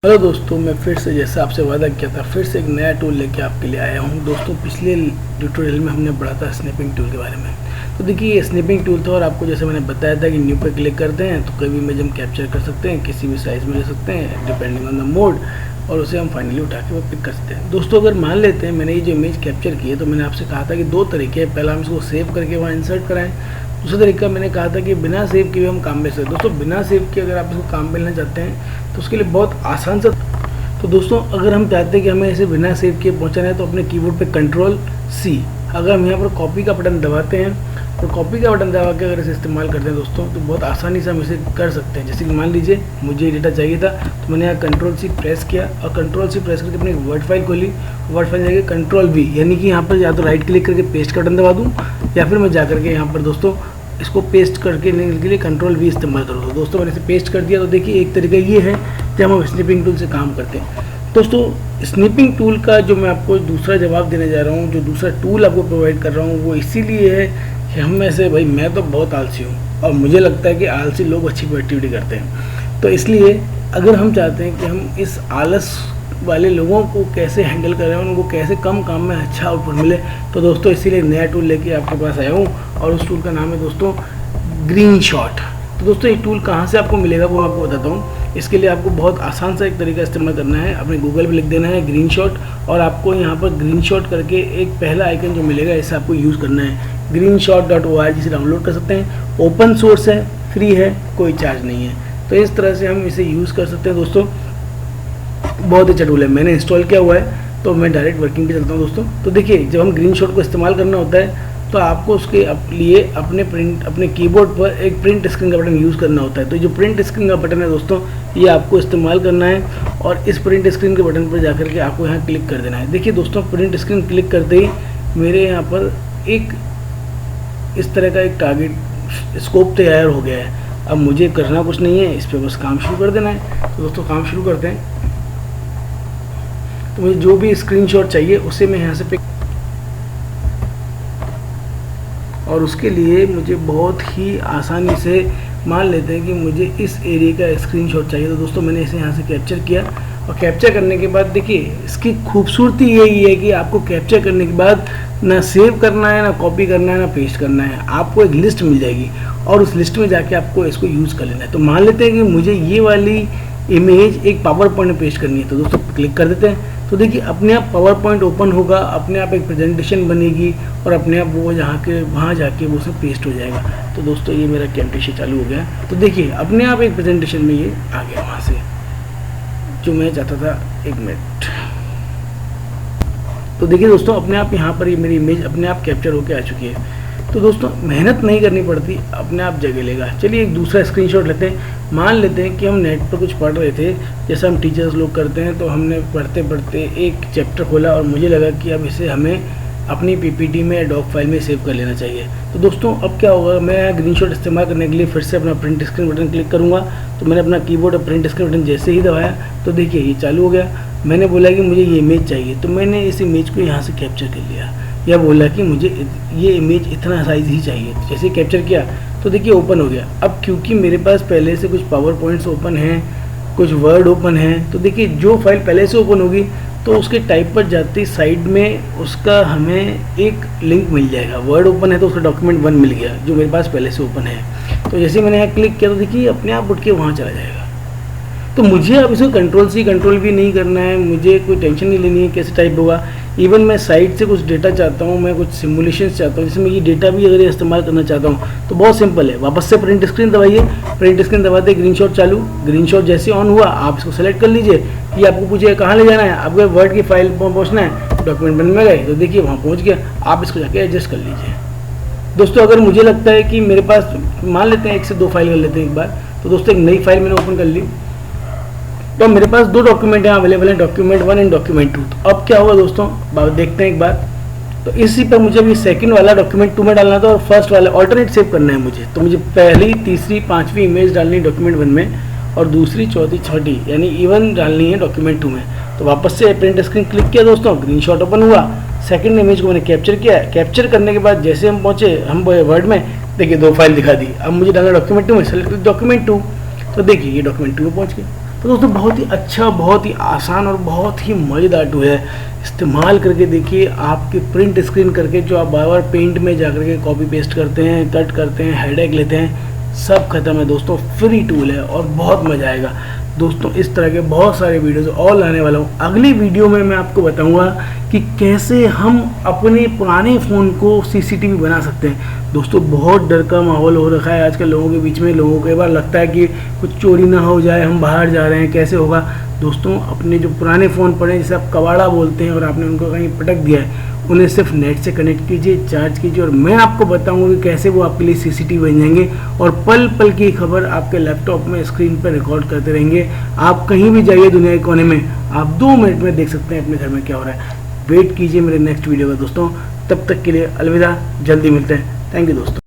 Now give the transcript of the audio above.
Hello दोस्तों, मैं फिर से जैसा आपसे वादा किया था फिर से एक नया टूल लेके आपके लिए आया हूँ। दोस्तों, पिछले ट्यूटोरियल में हमने पढ़ा था स्नैपिंग टूल के बारे में। तो देखिए, ये स्नैपिंग टूल था और आपको जैसे मैंने बताया था कि न्यू पे क्लिक करते हैं तो कोई भी इमेज हम कैप्चर कर सकते हैं, किसी भी साइज़ में ले सकते हैं डिपेंडिंग ऑन द मोड, और उसे हम फाइनली उठा के वो पिक कर सकते हैं। दोस्तों, अगर मान लेते हैं मैंने ये जो इमेज कैप्चर की है तो मैंने आपसे कहा था कि दो तरीके हैं। पहला हम इसको सेव करके वहाँ इंसर्ट कराएं, दूसरा तरीका मैंने कहा था कि बिना सेव किए हम काम मिल सकते हैं। दोस्तों, बिना सेव किए अगर आप इसको काम मिलना चाहते हैं तो उसके लिए बहुत आसान सा। तो दोस्तों, अगर हम चाहते हैं कि हमें इसे बिना सेव किए पहुंचाना है तो अपने कीबोर्ड पे कंट्रोल सी, अगर हम यहाँ पर कॉपी का बटन दबाते हैं और कॉपी का बटन दबा के अगर इसे इस्तेमाल करते हैं दोस्तों तो बहुत आसानी से हम इसे कर सकते हैं। जैसे कि मान लीजिए मुझे डेटा चाहिए था तो मैंने यहाँ कंट्रोल सी प्रेस किया और कंट्रोल सी प्रेस करके अपनी वर्ड फाइल खोली। वर्ड फाइल जाके कंट्रोल वी, यानी कि यहाँ पर या तो राइट क्लिक करके पेस्ट का बटन दबा दूँ या फिर मैं जा करके यहाँ पर दोस्तों इसको पेस्ट करके लेने के लिए कंट्रोल वी इस्तेमाल करूँ। तो दोस्तों, मैंने इसे पेस्ट कर दिया। तो देखिए, एक तरीका ये है कि हम स्नैपिंग टूल से काम करते हैं। दोस्तों, स्नैपिंग टूल का जो मैं आपको दूसरा जवाब देने जा रहा हूँ, जो दूसरा टूल आपको प्रोवाइड कर रहा हूँ, वो इसीलिए है कि हम में से भाई मैं तो बहुत आलसी हूँ और मुझे लगता है कि आलसी लोग अच्छी प्रोडक्टिविटी करते हैं। तो इसलिए अगर हम चाहते हैं कि हम इस आलस वाले लोगों को कैसे हैंडल करें, उनको कैसे कम काम में अच्छा आउटपुट मिले, तो दोस्तों इसीलिए नया टूल लेके आपके पास आया हूँ और उस टूल का नाम है दोस्तों ग्रीन शॉट। तो दोस्तों, ये टूल कहाँ से आपको मिलेगा वो मैं आपको बताता हूँ। इसके लिए आपको बहुत आसान सा एक तरीका इस्तेमाल करना है। अपने गूगल पे लिख देना है ग्रीन शॉट और आपको यहाँ पर ग्रीन शॉट करके एक पहला आइकन जो मिलेगा इसे आपको यूज़ करना है। greenshot.org से डाउनलोड कर सकते हैं। ओपन सोर्स है, फ्री है, कोई चार्ज नहीं है। तो इस तरह से हम इसे यूज़ कर सकते हैं। दोस्तों, बहुत अच्छा टूल है, मैंने इंस्टॉल किया हुआ है तो मैं डायरेक्ट वर्किंग पे चलता हूँ दोस्तों। तो देखिए, जब हम ग्रीन शॉट को इस्तेमाल करना होता है तो आपको उसके लिए अपने कीबोर्ड पर एक प्रिंट स्क्रीन का बटन यूज़ करना होता है। तो जो प्रिंट स्क्रीन का बटन है दोस्तों, ये आपको इस्तेमाल करना है और इस प्रिंट स्क्रीन के बटन पर जाकर के आपको यहाँ क्लिक कर देना है। देखिए दोस्तों, प्रिंट स्क्रीन क्लिक करते ही मेरे यहाँ पर एक इस तरह का एक टारगेट स्कोप तैयार हो गया है। अब मुझे करना कुछ नहीं है, इस पर बस काम शुरू कर देना है। तो दोस्तों, काम शुरू करते हैं। तो मुझे जो भी स्क्रीनशॉट चाहिए उसे मैं यहाँ से पिक, और उसके लिए मुझे बहुत ही आसानी से मान लेते हैं कि मुझे इस एरिया का स्क्रीनशॉट चाहिए। तो दोस्तों, मैंने इसे यहाँ से कैप्चर किया और कैप्चर करने के बाद देखिए, इसकी खूबसूरती यही है कि आपको कैप्चर करने के बाद ना सेव करना है, ना कॉपी करना है, ना पेस्ट करना है। आपको एक लिस्ट मिल जाएगी और उस लिस्ट में जाके आपको इसको यूज़ कर लेना है। तो मान लेते हैं कि मुझे ये वाली इमेज एक पावर पॉइंट में पेस्ट करनी है। तो दोस्तों, क्लिक कर देते हैं। तो देखिए, अपने आप पावर पॉइंट ओपन होगा, अपने आप एक प्रेजेंटेशन बनेगी और अपने आप वो वहाँ जाके वो सब पेस्ट हो जाएगा। तो दोस्तों, ये मेरा कैम्टेशन चालू हो गया। तो देखिए, अपने आप एक प्रेजेंटेशन में ये आ गया वहाँ से जो मैं चाहता था। 1 मिनट। तो देखिए दोस्तों, अपने आप यहाँ पर ये मेरी इमेज अपने आप कैप्चर होकर आ चुकी है। तो दोस्तों, मेहनत नहीं करनी पड़ती, अपने आप जगह लेगा। चलिए एक दूसरा स्क्रीनशॉट लेते हैं। मान लेते हैं कि हम नेट पर कुछ पढ़ रहे थे, जैसा हम टीचर्स लोग करते हैं। तो हमने पढ़ते पढ़ते एक चैप्टर खोला और मुझे लगा कि अब इसे हमें अपनी पीपीटी में डॉक फाइल में सेव कर लेना चाहिए। तो दोस्तों, अब क्या होगा, मैं ग्रीन शॉट इस्तेमाल करने के लिए फिर से अपना प्रिंट स्क्रीन बटन क्लिक करूँगा। तो मैंने अपना कीबोर्ड और प्रिंट स्क्रीन बटन जैसे ही दबाया तो देखिए ये चालू हो गया। मैंने बोला कि मुझे ये इमेज चाहिए, तो मैंने इस इमेज को यहाँ से कैप्चर कर लिया। या बोला कि मुझे ये इमेज इतना साइज़ ही चाहिए, तो जैसे कैप्चर किया तो देखिए ओपन हो गया। अब क्योंकि मेरे पास पहले से कुछ पावर पॉइंट्स ओपन हैं, कुछ वर्ड ओपन हैं, तो देखिए जो फाइल पहले से ओपन होगी तो उसके टाइप पर जाते साइड में उसका हमें एक लिंक मिल जाएगा। वर्ड ओपन है तो उसका डॉक्यूमेंट 1 मिल गया जो मेरे पास पहले से ओपन है। तो जैसे मैंने यहाँ क्लिक किया तो देखिए अपने आप उठ के वहाँ चला जाएगा। तो मुझे अब इसको कंट्रोल सी कंट्रोल भी नहीं करना है, मुझे कोई टेंशन नहीं लेनी है कैसे टाइप होगा। इवन मैं साइड से कुछ डेटा चाहता हूँ, मैं कुछ सिमुलेशंस चाहता हूँ, जिसमें ये डेटा भी अगर इस्तेमाल करना चाहता हूँ तो बहुत सिंपल है। वापस से प्रिंट स्क्रीन दबाइए, प्रिंट स्क्रीन दबाते ग्रीन शॉट चालू। ग्रीन शॉट जैसे ऑन हुआ आप इसको सेलेक्ट कर लीजिए। ये आपको पूछेगा कहाँ ले जाना है, आपको वर्ड की फाइल पहुँचना है, डॉक्यूमेंट बन में गए तो देखिए वहाँ पहुँच गया। आप इसको जाके एडजस्ट कर लीजिए। दोस्तों, अगर मुझे लगता है कि मेरे पास मान लेते हैं 1 से 2 फाइल कर लेते हैं एक बार। तो दोस्तों, एक नई फाइल मैंने ओपन कर ली तो मेरे पास 2 डॉक्यूमेंट यहाँ अवेलेबल हैं, डॉक्यूमेंट 1 एंड डॉक्यूमेंट 2। तो अब क्या होगा दोस्तों, देखते हैं एक बार। तो इसी पर मुझे अभी सेकंड वाला डॉक्यूमेंट 2 में डालना था और फर्स्ट वाला ऑल्टरनेट सेव करना है मुझे। तो मुझे पहली, तीसरी, 5वीं इमेज डालनी है डॉक्यूमेंट 1 में और दूसरी, चौथी, छठी यानी इवन डालनी है डॉक्यूमेंट 2 में। तो वापस से प्रिंट स्क्रीन क्लिक किया दोस्तों, ग्रीन शॉट ओपन हुआ, सेकंड इमेज को मैंने कैप्चर किया। कैप्चर करने के बाद जैसे हम पहुँचे हम वर्ड में, देखिए 2 फाइल दिखा दी। अब मुझे डालना डॉक्यूमेंट 2 में, सेलेक्ट डॉक्यूमेंट 2। तो देखिए ये डॉक्यूमेंट 2 में पहुँच गया। तो दोस्तों बहुत ही अच्छा, बहुत ही आसान और बहुत ही मज़ेदार टूल है। इस्तेमाल करके देखिए, आपकी प्रिंट स्क्रीन करके जो आप बार बार पेंट में जाकर के कॉपी पेस्ट करते हैं, कट करते हैं, हेडेक लेते हैं, सब खत्म है दोस्तों। फ्री टूल है और बहुत मज़ा आएगा दोस्तों। इस तरह के बहुत सारे वीडियोस और लाने वाला हूँ। अगली वीडियो में मैं आपको बताऊंगा कि कैसे हम अपने पुराने फ़ोन को सीसीटीवी बना सकते हैं। दोस्तों बहुत डर का माहौल हो रखा है आजकल लोगों के बीच में। लोगों को कई बार लगता है कि कुछ चोरी ना हो जाए, हम बाहर जा रहे हैं, कैसे होगा। दोस्तों अपने जो पुराने फ़ोन पड़े हैं, जिसे आप कबाड़ा बोलते हैं, और आपने उनको कहीं पटक दिया है, उन्हें सिर्फ नेट से कनेक्ट कीजिए, चार्ज कीजिए, और मैं आपको बताऊंगा कि कैसे वो आपके लिए सीसीटीवी बन जाएंगे और पल पल की खबर आपके लैपटॉप में स्क्रीन पर रिकॉर्ड करते रहेंगे। आप कहीं भी जाइए दुनिया के कोने में, आप 2 मिनट में देख सकते हैं अपने घर में क्या हो रहा है। वेट कीजिए मेरे नेक्स्ट वीडियो का दोस्तों। तब तक के लिए अलविदा, जल्दी मिलते हैं। थैंक यू दोस्तों।